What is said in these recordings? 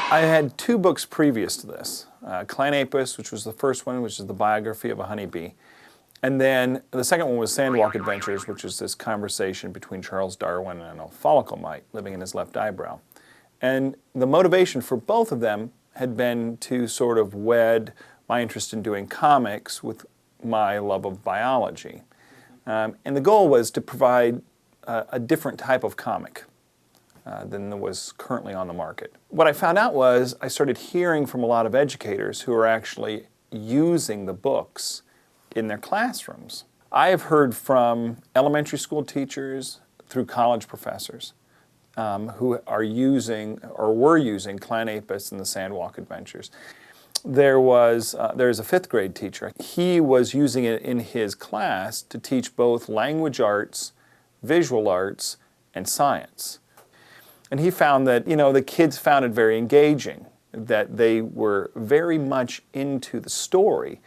I had two books previous to this. Clan Apis, which was the first one, which is the biography of a honeybee. And then the second one was Sandwalk Adventures, which is this conversation between Charles Darwin and a follicle mite living in his left eyebrow. And the motivation for both of them had been to sort of wed my interest in doing comics with my love of biology. And the goal was to provide a different type of comic than was currently on the market. What I found out was I started hearing from a lot of educators who are actually using the books in their classrooms. I have heard from elementary school teachers through college professors who are using or were using Clan Apis and the Sandwalk Adventures. There's a fifth grade teacher. He was using it in his class to teach both language arts, visual arts, and science. And he found that, the kids found it very engaging, that they were very much into the story.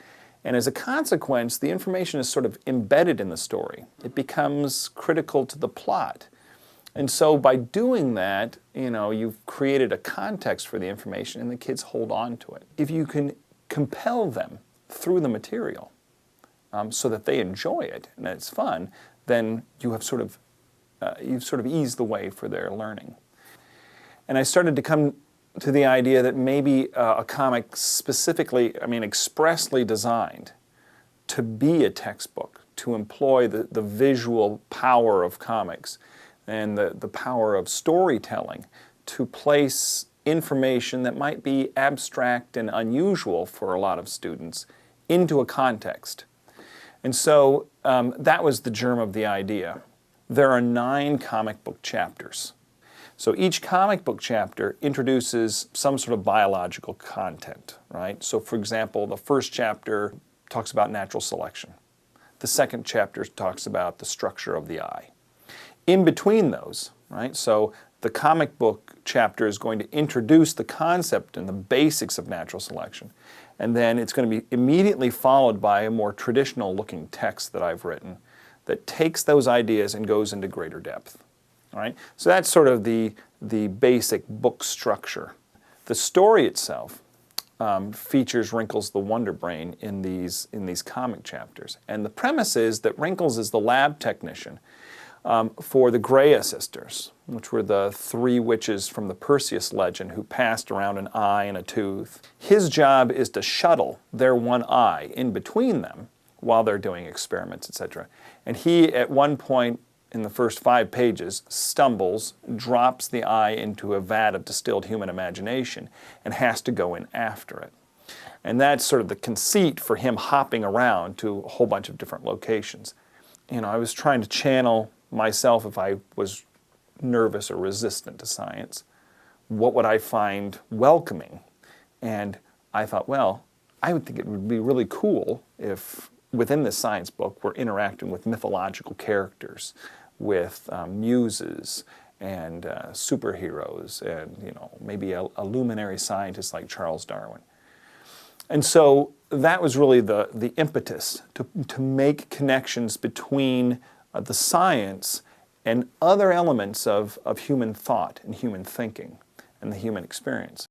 And as a consequence, the information is sort of embedded in the story. It becomes critical to the plot. And so by doing that, you've created a context for the information and the kids hold on to it. If you can compel them through the material so that they enjoy it and it's fun, then you have you've sort of eased the way for their learning. And I started to come to the idea that maybe a comic specifically, expressly designed to be a textbook, to employ the visual power of comics and the power of storytelling to place information that might be abstract and unusual for a lot of students into a context. And so that was the germ of the idea. There are 9 comic book chapters. So each comic book chapter introduces some sort of biological content, right? So for example, the first chapter talks about natural selection. The second chapter talks about the structure of the eye. In between those, right, so the comic book chapter is going to introduce the concept and the basics of natural selection, and then it's going to be immediately followed by a more traditional looking text that I've written that takes those ideas and goes into greater depth. All right? So that's sort of the basic book structure. The story itself features Wrinkles the Wonder Brain in these comic chapters. And the premise is that Wrinkles is the lab technician for the Greya sisters, which were the 3 witches from the Perseus legend who passed around an eye and a tooth. His job is to shuttle their one eye in between them while they're doing experiments, etc. And he, at one point in the first 5 pages, stumbles, drops the eye into a vat of distilled human imagination, and has to go in after it. And that's sort of the conceit for him hopping around to a whole bunch of different locations. I was trying to channel myself if I was nervous or resistant to science. What would I find welcoming? And I thought, well, I would think it would be really cool if within this science book we're interacting with mythological characters, with muses and superheroes and maybe a luminary scientist like Charles Darwin. And so that was really the impetus to make connections between the science and other elements of human thought and human thinking and the human experience.